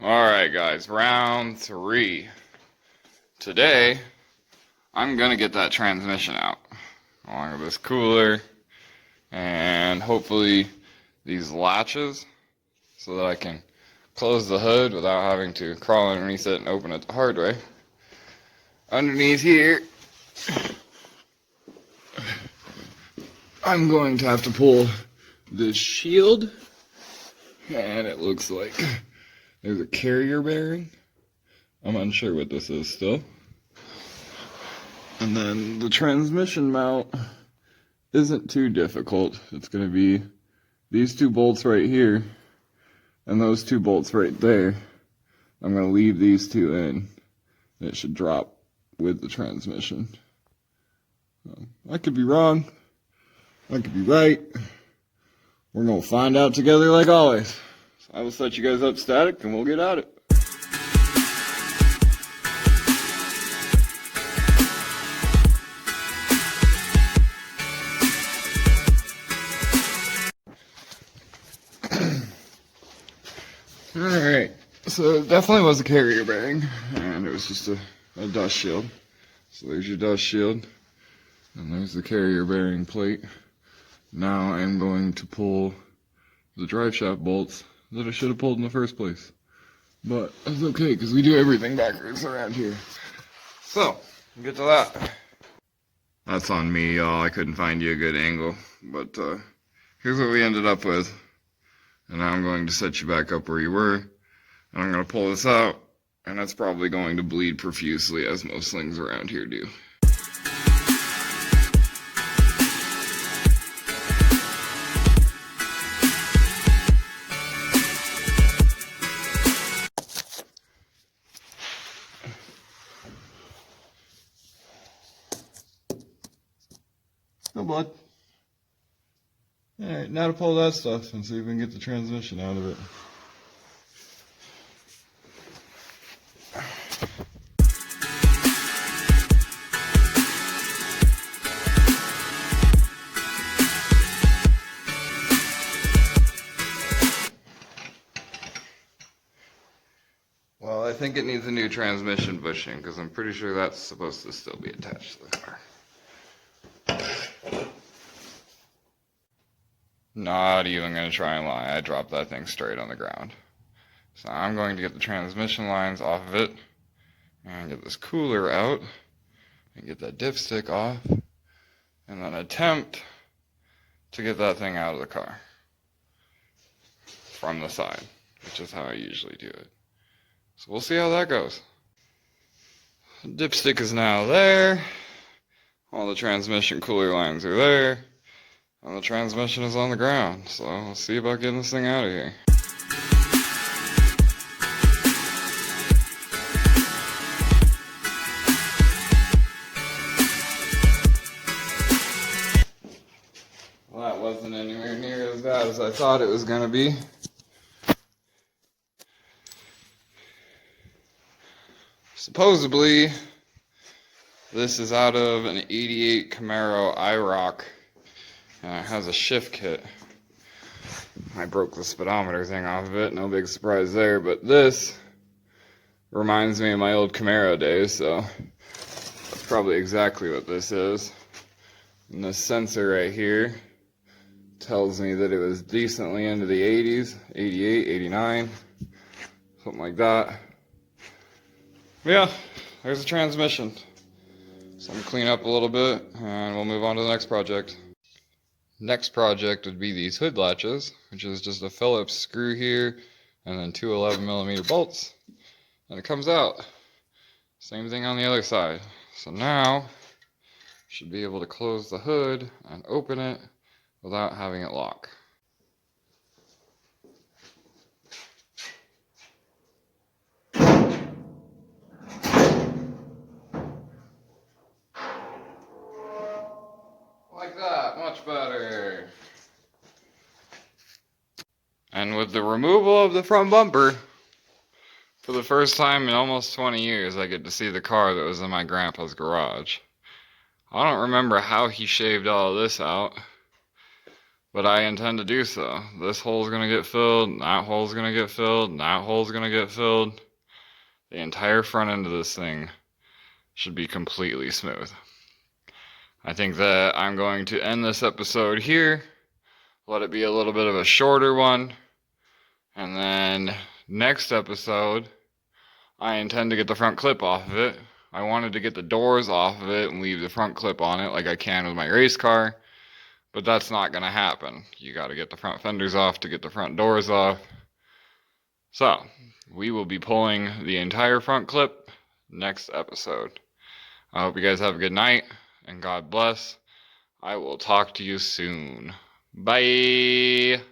Alright guys, round 3. Today, I'm gonna get that transmission out, along with this cooler, and hopefully these latches, so that I can close the hood without having to crawl underneath it and open it the hard way. Underneath here, I'm going to have to pull this shield, and it looks like there's a carrier bearing. I'm unsure what this is still. And then the transmission mount isn't too difficult. It's going to be these 2 bolts right here and those 2 bolts right there. I'm going to leave these 2 in, and it should drop with the transmission. I could be wrong. I could be right. We're going to find out together like always. So I will set you guys up static and we'll get at it. Alright, so it definitely was a carrier bearing, and it was just a dust shield. So there's your dust shield, and there's the carrier bearing plate. Now I'm going to pull the drive shaft bolts that I should have pulled in the first place. But that's okay, because we do everything backwards around here. So, we'll get to that. That's on me, y'all. I couldn't find you a good angle. But here's what we ended up with. And now I'm going to set you back up where you were. And I'm going to pull this out. And that's probably going to bleed profusely, as most things around here do. No blood. Alright, now to pull that stuff and see if we can get the transmission out of it. Well, I think it needs a new transmission bushing, because I'm pretty sure that's supposed to still be attached to the car. Not even going to try and lie. I dropped that thing straight on the ground. So I'm going to get the transmission lines off of it, and get this cooler out, and get that dipstick off, and then attempt to get that thing out of the car from the side, which is how I usually do it. So we'll see how that goes. The dipstick is now there. All the transmission cooler lines are there. And the transmission is on the ground. So we'll see about getting this thing out of here. Well, that wasn't anywhere near as bad as I thought it was going to be. Supposedly, this is out of an 88 Camaro IROC, and it has a shift kit. I broke the speedometer thing off of it, no big surprise there, but this reminds me of my old Camaro days, so that's probably exactly what this is. And this sensor right here tells me that it was decently into the 80s, 88, 89, something like that. Yeah, there's the transmission. So I'm going to clean up a little bit and we'll move on to the next project. Next project would be these hood latches, which is just a Phillips screw here and then 2 11mm bolts. And it comes out. Same thing on the other side. So now, should be able to close the hood and open it without having it lock. Like that, much better. And with the removal of the front bumper, for the first time in almost 20 years, I get to see the car that was in my grandpa's garage. I don't remember how he shaved all of this out, but I intend to do so. This hole's going to get filled, that hole's going to get filled, and that hole's going to get filled. The entire front end of this thing should be completely smooth. I think that I'm going to end this episode here, let it be a little bit of a shorter one, and then next episode, I intend to get the front clip off of it. I wanted to get the doors off of it and leave the front clip on it like I can with my race car, but that's not going to happen. You got to get the front fenders off to get the front doors off. So, we will be pulling the entire front clip next episode. I hope you guys have a good night, and God bless. I will talk to you soon. Bye!